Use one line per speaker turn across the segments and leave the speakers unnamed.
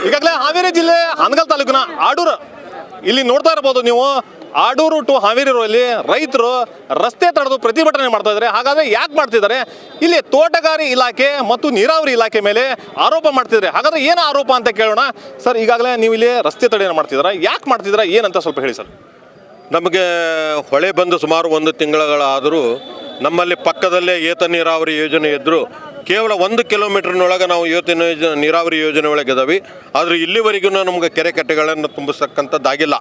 ಈಗಾಗಲೇ ಹಾವೇರಿ ಜಿಲ್ಲೆ ಹಾನಗಲ್ ತಾಲೂಕಿನ ಆಡೂರು ಇಲ್ಲಿ ನೋಡ್ತಾ ಇರಬಹುದು ನೀವು. ಆಡೂರು ಟು ಹಾವೇರಿ ರೋಡಲ್ಲಿ ರೈತರು ರಸ್ತೆ ತಡೆದು ಪ್ರತಿಭಟನೆ ಮಾಡ್ತಾ ಇದ್ದಾರೆ. ಹಾಗಾದ್ರೆ ಯಾಕೆ ಮಾಡ್ತಿದ್ದಾರೆ? ಇಲ್ಲಿ ತೋಟಗಾರಿ ಇಲಾಖೆ ಮತ್ತು ನೀರಾವರಿ ಇಲಾಖೆ ಮೇಲೆ ಆರೋಪ ಮಾಡ್ತಿದ್ದಾರೆ. ಹಾಗಾದ್ರೆ ಏನು ಆರೋಪ ಅಂತ ಕೇಳೋಣ. ಸರ್, ಈಗಾಗಲೇ ನೀವು ಇಲ್ಲಿ ರಸ್ತೆ ತಡೆಯನ್ನು ಮಾಡ್ತಿದ್ದೀರಾ, ಯಾಕೆ ಮಾಡ್ತಿದ್ದೀರಾ, ಏನಂತ ಸ್ವಲ್ಪ ಹೇಳಿ ಸರ್.
ನಮಗೆ ಹೊಳೆ ಬಂದು ಸುಮಾರು 1 ತಿಂಗಳಾದರೂ ನಮ್ಮಲ್ಲಿ ಪಕ್ಕದಲ್ಲೇ ಏತ ನೀರಾವರಿ ಯೋಜನೆ ಇದ್ದರೂ ಕೇವಲ 1 ಕಿಲೋಮೀಟರ್ನೊಳಗೆ ನಾವು ನೀರಾವರಿ ಯೋಜನೆ ಒಳಗೆ ಇದ್ದಾವೆ. ಆದರೆ ಇಲ್ಲಿವರೆಗೂ ನಮಗೆ ಕೆರೆ ಕಟ್ಟೆಗಳನ್ನು ತುಂಬಿಸಕ್ಕಂಥದ್ದಾಗಿಲ್ಲ.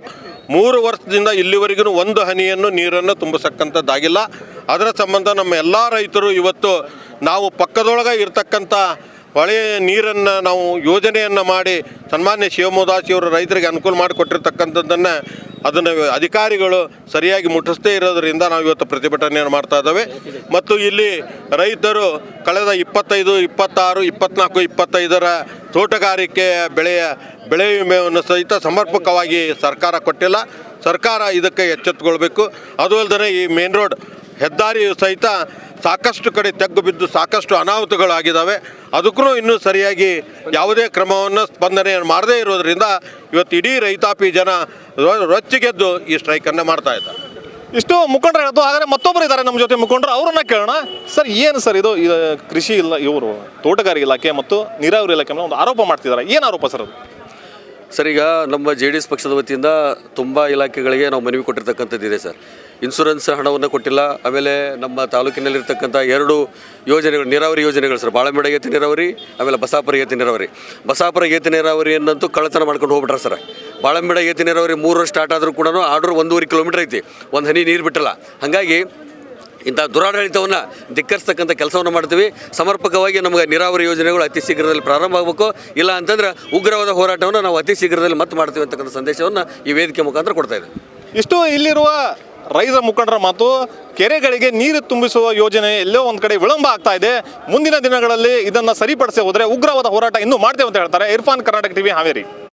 3 ವರ್ಷದಿಂದ ಇಲ್ಲಿವರೆಗೂ ಒಂದು ಹನಿಯನ್ನು ನೀರನ್ನು ತುಂಬಿಸಕ್ಕಂಥದ್ದಾಗಿಲ್ಲ. ಅದರ ಸಂಬಂಧ ನಮ್ಮ ಎಲ್ಲ ರೈತರು ಇವತ್ತು ನಾವು ಪಕ್ಕದೊಳಗೆ ಇರ್ತಕ್ಕಂಥ ಹೊಳೆಯ ನೀರನ್ನು ನಾವು ಯೋಜನೆಯನ್ನು ಮಾಡಿ ಸನ್ಮಾನ್ಯ ಶಿವಮೊದಾಸಿಯವರು ರೈತರಿಗೆ ಅನುಕೂಲ ಮಾಡಿಕೊಟ್ಟಿರ್ತಕ್ಕಂಥದ್ದನ್ನು ಅದನ್ನು ಅಧಿಕಾರಿಗಳು ಸರಿಯಾಗಿ ಮುಟ್ಟಿಸದೇ ಇರೋದರಿಂದ ನಾವು ಇವತ್ತು ಪ್ರತಿಭಟನೆಯನ್ನು ಮಾಡ್ತಾ ಇದ್ದೇವೆ. ಮತ್ತು ಇಲ್ಲಿ ರೈತರು ಕಳೆದ 25, 26, 24, 25ರ ತೋಟಗಾರಿಕೆ ಬೆಳೆ ವಿಮೆಯನ್ನು ಸಹಿತ ಸಮರ್ಪಕವಾಗಿ ಸರ್ಕಾರ ಕೊಟ್ಟಿಲ್ಲ. ಸರ್ಕಾರ ಇದಕ್ಕೆ ಎಚ್ಚೆತ್ತುಕೊಳ್ಬೇಕು. ಅದು ಅಲ್ಲದೆ ಈ ಮೇನ್ ರೋಡ್ ಹೆದ್ದಾರಿಯು ಸಹಿತ ಸಾಕಷ್ಟು ಕಡೆ ತೆಗ್ಗು ಬಿದ್ದು ಸಾಕಷ್ಟು ಅನಾಹುತಗಳಾಗಿದ್ದಾವೆ. ಅದಕ್ಕೂ ಇನ್ನೂ ಸರಿಯಾಗಿ ಯಾವುದೇ ಕ್ರಮವನ್ನು ಸ್ಪಂದನೆ ಮಾಡದೇ ಇರೋದರಿಂದ ಇವತ್ತು ಇಡೀ ರೈತಾಪಿ ಜನ ರೊಚ್ಚಿಗೆದ್ದು ಈ ಸ್ಟ್ರೈಕನ್ನು ಮಾಡ್ತಾ ಇದ್ದಾರೆ.
ಇಷ್ಟು ಮುಖಂಡರು ಹೇಳೋದು. ಹಾಗಾದ್ರೆ ಮತ್ತೊಬ್ಬರು ಇದ್ದಾರೆ ನಮ್ಮ ಜೊತೆ ಮುಖಂಡರು, ಅವರನ್ನ ಕೇಳೋಣ. ಸರ್, ಏನು ಸರ್ ಇದು ಕೃಷಿ ಇಲ್ಲ ಇವರು ತೋಟಗಾರಿಕೆ ಇಲಾಖೆ ಮತ್ತು ನೀರಾವರಿ ಇಲಾಖೆ ಮೇಲೆ ಒಂದು ಆರೋಪ ಮಾಡ್ತಿದ್ದಾರೆ. ಏನು ಆರೋಪ ಸರ್ ಅದು?
ಸರ್, ಈಗ ನಮ್ಮ JDS ಪಕ್ಷದ ವತಿಯಿಂದ ತುಂಬ ಇಲಾಖೆಗಳಿಗೆ ನಾವು ಮನವಿ ಕೊಟ್ಟಿರ್ತಕ್ಕಂಥದ್ದಿದೆ ಸರ್. ಇನ್ಶೂರೆನ್ಸ್ ಹಣವನ್ನು ಕೊಟ್ಟಿಲ್ಲ. ಆಮೇಲೆ ನಮ್ಮ ತಾಲೂಕಿನಲ್ಲಿರ್ತಕ್ಕಂಥ 2 ಯೋಜನೆಗಳು, ನೀರಾವರಿ ಯೋಜನೆಗಳು ಸರ್, ಬಾಳಂಬೇಡ ಏತ ನೀರಾವರಿ, ಆಮೇಲೆ ಬಸಾಪುರ ಏತ ನೀರಾವರಿ. ಬಸಾಪುರ ಏತ ನೀರಾವರಿಯನ್ನಂತೂ ಕಳ್ಳತನ ಮಾಡ್ಕೊಂಡು ಹೋಗ್ಬಿಟ್ರೆ ಸರ್. ಬಾಳಂಬೇಡ ಏತ ನೀರಾವರಿ 3 ವರ್ಷ ಸ್ಟಾರ್ಟ್ ಆದರೂ ಕೂಡ ಆಡೂರು 1.5 ಕಿಲೋಮೀಟರ್ ಐತಿ, ಒಂದು ಹನಿ ನೀರು ಬಿಟ್ಟಲ್ಲ. ಹಾಗಾಗಿ ಇಂಥ ದುರಾಡಳಿತವನ್ನು ಧಿಕ್ಕರಿಸ್ತಕ್ಕಂಥ ಕೆಲಸವನ್ನು ಮಾಡ್ತೀವಿ. ಸಮರ್ಪಕವಾಗಿ ನಮಗೆ ನೀರಾವರಿ ಯೋಜನೆಗಳು ಅತಿ ಶೀಘ್ರದಲ್ಲಿ ಪ್ರಾರಂಭ ಆಗಬೇಕು. ಇಲ್ಲ ಅಂತಂದ್ರೆ ಉಗ್ರವಾದ ಹೋರಾಟವನ್ನು ನಾವು ಅತಿ ಶೀಘ್ರದಲ್ಲಿ ಮತ್ತೆ ಮಾಡ್ತೀವಿ ಅಂತಕ್ಕಂಥ ಸಂದೇಶವನ್ನು ಈ ವೇದಿಕೆ ಮುಖಾಂತರ ಕೊಡ್ತಾ ಇದೆ.
ಇಷ್ಟು ಇಲ್ಲಿರುವ ರೈತರ ಮುಖಂಡರ ಮಾತು. ಕೆರೆಗಳಿಗೆ ನೀರು ತುಂಬಿಸುವ ಯೋಜನೆ ಎಲ್ಲೋ ಒಂದು ಕಡೆ ವಿಳಂಬ ಆಗ್ತಾ ಇದೆ. ಮುಂದಿನ ದಿನಗಳಲ್ಲಿ ಇದನ್ನು ಸರಿಪಡಿಸಿ ಹೋದರೆ ಉಗ್ರವಾದ ಹೋರಾಟ ಇನ್ನೂ ಮಾಡ್ತೇವೆ ಅಂತ ಹೇಳ್ತಾರೆ. ಇರ್ಫಾನ್, ಕರ್ನಾಟಕ ಟಿವಿ, ಹಾವೇರಿ.